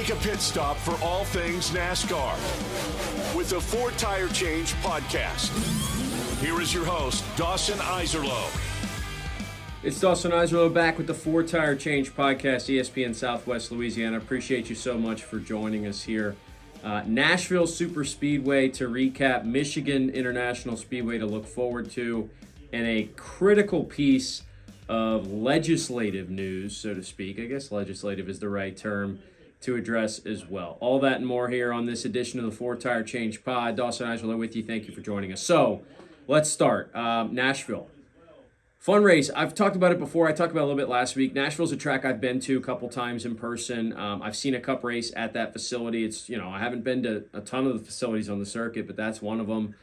Take a pit stop for all things NASCAR with the Four Tire Change podcast. Here is your host, Dawson Iserlo. It's Dawson Iserlo back with the Four Tire Change podcast, ESPN Southwest Louisiana. Appreciate you so much for joining us here. Nashville Super Speedway to recap, Michigan International Speedway to look forward to, and a critical piece of legislative news, so to speak. I guess legislative is the right term to address as well. All that and more here on this edition of the Four Tire Change pod. Dawson Iserlo with you. Thank you for joining us. So let's start. Nashville. Fun race. I've talked about it before. I talked about it a little bit last week. Nashville's a track I've been to a couple times in person. I've seen a cup race at that facility. It's, I haven't been to a ton of the facilities on the circuit, but that's one of them.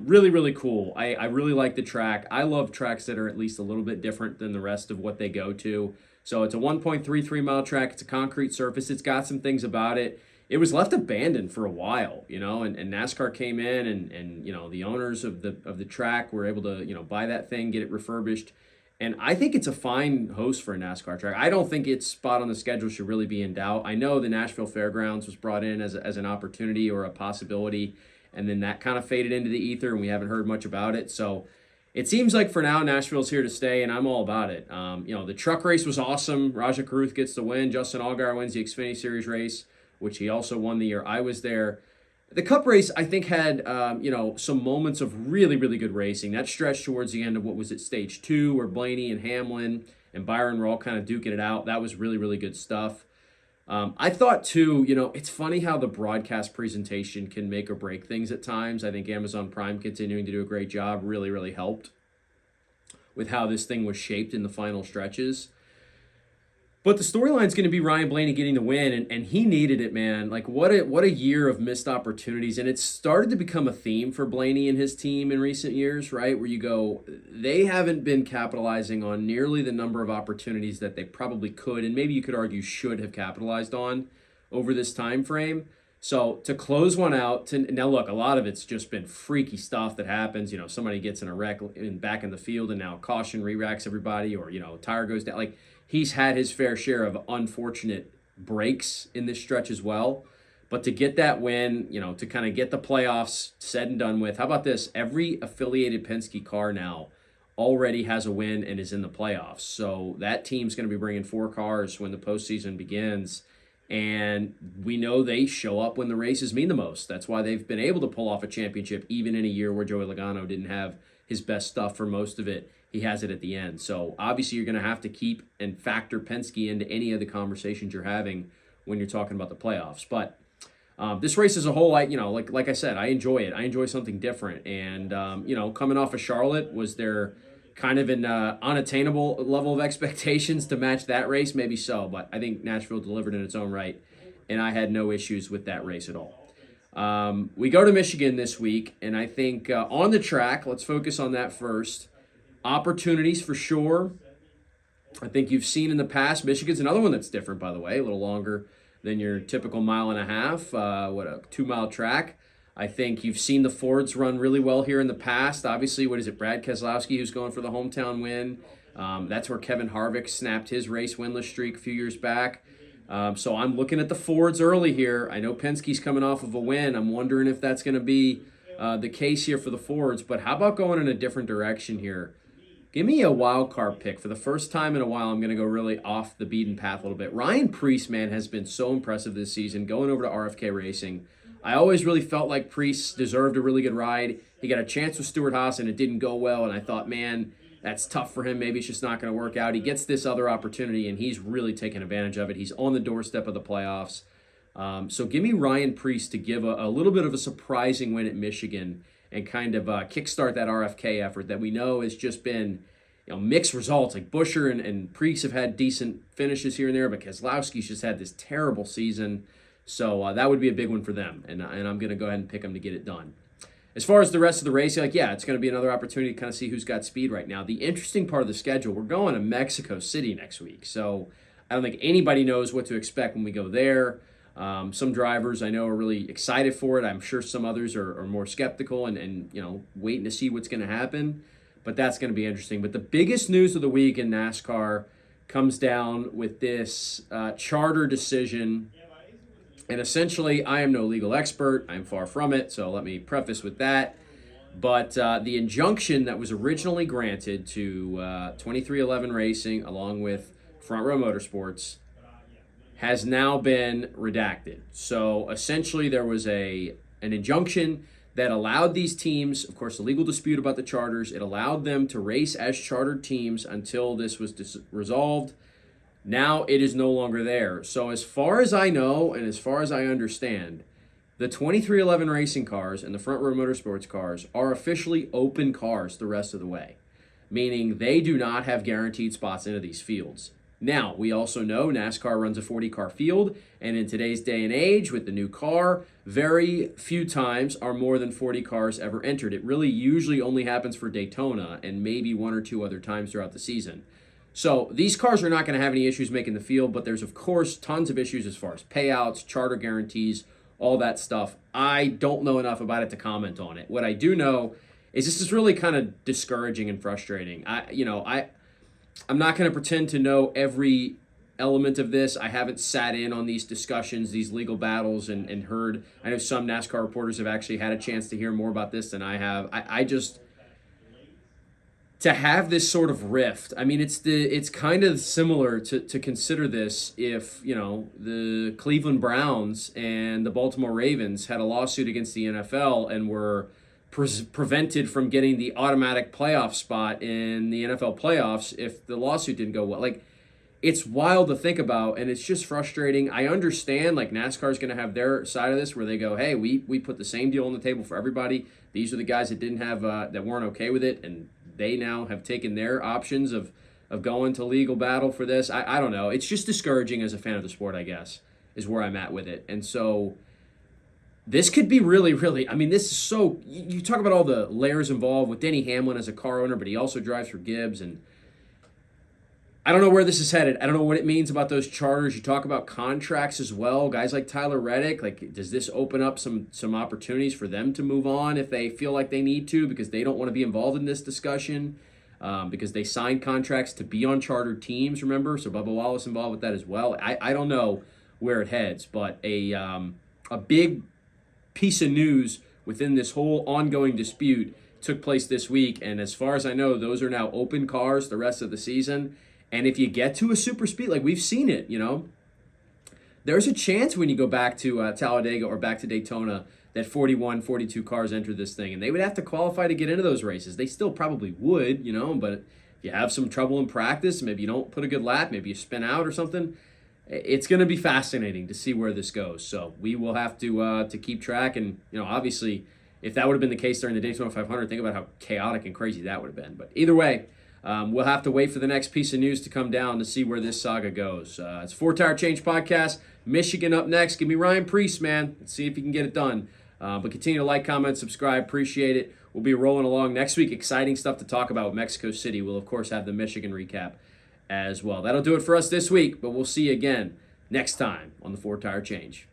Really, really cool. I really like the track. I love tracks that are at least a little bit different than the rest of what they go to. So it's a 1.33 mile track. It's a concrete surface. It's got some things about it. It was left abandoned for a while, and NASCAR came in and the owners of the track were able to, buy that thing, get it refurbished. And I think it's a fine host for a NASCAR track. I don't think its spot on the schedule should really be in doubt. I know the Nashville Fairgrounds was brought in as an opportunity or a possibility, and then that kind of faded into the ether and we haven't heard much about it. So it seems like for now Nashville's here to stay, and I'm all about it. The truck race was awesome. Rajah Caruth gets the win. Justin Allgaier wins the Xfinity Series race, which he also won the year I was there. The Cup race, I think, had, some moments of really, really good racing. That stretched towards the end of what was at stage 2, where Blaney and Hamlin and Byron were all kind of duking it out. That was really, really good stuff. I thought, too, it's funny how the broadcast presentation can make or break things at times. I think Amazon Prime continuing to do a great job really, really helped with how this thing was shaped in the final stretches. But the storyline is going to be Ryan Blaney getting the win, and he needed it, man. Like, what a year of missed opportunities. And it's started to become a theme for Blaney and his team in recent years, right? Where you go, they haven't been capitalizing on nearly the number of opportunities that they probably could, and maybe you could argue should have capitalized on over this time frame. So to close one out, now look, a lot of it's just been freaky stuff that happens. Somebody gets in a wreck back in the field, and now caution re-racks everybody, or, tire goes down. Like, he's had his fair share of unfortunate breaks in this stretch as well. But to get that win, to kind of get the playoffs said and done with, how about this? Every affiliated Penske car now already has a win and is in the playoffs. So that team's going to be bringing 4 cars when the postseason begins. And we know they show up when the races mean the most. That's why they've been able to pull off a championship, even in a year where Joey Logano didn't have his best stuff for most of it. He has it at the end. So obviously you're going to have to keep and factor Penske into any of the conversations you're having when you're talking about the playoffs. But this race as a whole, like I said, I enjoy it. I enjoy something different. And, coming off of Charlotte, was there kind of an unattainable level of expectations to match that race? Maybe so, but I think Nashville delivered in its own right, and I had no issues with that race at all. We go to Michigan this week, and I think on the track, let's focus on that first. Opportunities for sure. I think you've seen in the past, Michigan's another one that's different, by the way, a little longer than your typical 1.5 miles, a 2-mile track. I think you've seen the Fords run really well here in the past. Obviously, Brad Keselowski, who's going for the hometown win. That's where Kevin Harvick snapped his race winless streak a few years back. So I'm looking at the Fords early here. I know Penske's coming off of a win. I'm wondering if that's going to be the case here for the Fords. But how about going in a different direction here? Give me a wild card pick. For the first time in a while, I'm going to go really off the beaten path a little bit. Ryan Preece, man, has been so impressive this season, going over to RFK Racing. I always really felt like Preece deserved a really good ride. He got a chance with Stewart-Haas, and it didn't go well, and I thought, man, that's tough for him. Maybe it's just not going to work out. He gets this other opportunity, and he's really taken advantage of it. He's on the doorstep of the playoffs. So give me Ryan Preece to give a little bit of a surprising win at Michigan and kind of kickstart that RFK effort that we know has just been mixed results. Like Buescher and Preece have had decent finishes here and there, but Keselowski's just had this terrible season. So that would be a big one for them, and I'm going to go ahead and pick them to get it done. As far as the rest of the race, it's going to be another opportunity to kind of see who's got speed right now. The interesting part of the schedule, we're going to Mexico City next week, so I don't think anybody knows what to expect when we go there. Some drivers I know are really excited for it. I'm sure some others are more skeptical and waiting to see what's going to happen. But that's going to be interesting. But the biggest news of the week in NASCAR comes down with this charter decision And essentially, I am no legal expert. I'm far from it, so let me preface with that. But the injunction that was originally granted to 2311 Racing, along with Front Row Motorsports, has now been redacted. So essentially, there was an injunction that allowed these teams, of course, a legal dispute about the charters. It allowed them to race as chartered teams until this was resolved. Now it is no longer there. So as far as I know and as far as I understand, the 2311 Racing cars and the Front Row Motorsports cars are officially open cars the rest of the way, meaning they do not have guaranteed spots into these fields. Now, we also know NASCAR runs a 40-car field, and in today's day and age with the new car, very few times are more than 40 cars ever entered. It really usually only happens for Daytona and maybe one or two other times throughout the season. So these cars are not going to have any issues making the field, but there's, of course, tons of issues as far as payouts, charter guarantees, all that stuff. I don't know enough about it to comment on it. What I do know is this is really kind of discouraging and frustrating. I'm not going to pretend to know every element of this. I haven't sat in on these discussions, these legal battles, and heard. I know some NASCAR reporters have actually had a chance to hear more about this than I have. I just... to have this sort of rift, I mean, it's kind of similar to consider this if, the Cleveland Browns and the Baltimore Ravens had a lawsuit against the NFL and were prevented from getting the automatic playoff spot in the NFL playoffs if the lawsuit didn't go well. Like, it's wild to think about, and it's just frustrating. I understand, like, NASCAR is going to have their side of this where they go, hey, we put the same deal on the table for everybody. These are the guys that didn't have that weren't okay with it, and they now have taken their options of going to legal battle for this. I don't know. It's just discouraging as a fan of the sport, I guess, is where I'm at with it. And so this could be really, really, I mean, this is so, you talk about all the layers involved with Denny Hamlin as a car owner, but he also drives for Gibbs, and I don't know where this is headed. I don't know what it means about those charters. You talk about contracts as well. Guys like Tyler Reddick, like, does this open up some opportunities for them to move on if they feel like they need to because they don't want to be involved in this discussion because they signed contracts to be on chartered teams, remember? So Bubba Wallace involved with that as well. I don't know where it heads, but a big piece of news within this whole ongoing dispute took place this week, and as far as I know, those are now open cars the rest of the season. And if you get to a super speed, like we've seen it, there's a chance when you go back to Talladega or back to Daytona that 41, 42 cars enter this thing. And they would have to qualify to get into those races. They still probably would, but if you have some trouble in practice, maybe you don't put a good lap, maybe you spin out or something, it's going to be fascinating to see where this goes. So we will have to keep track. And, obviously, if that would have been the case during the Daytona 500, think about how chaotic and crazy that would have been. But either way, we'll have to wait for the next piece of news to come down to see where this saga goes. It's 4 Tire Change Podcast. Michigan up next. Give me Ryan Priest, man. Let's see if he can get it done. But continue to like, comment, subscribe. Appreciate it. We'll be rolling along next week. Exciting stuff to talk about with Mexico City. We'll, of course, have the Michigan recap as well. That'll do it for us this week, but we'll see you again next time on the 4 Tire Change.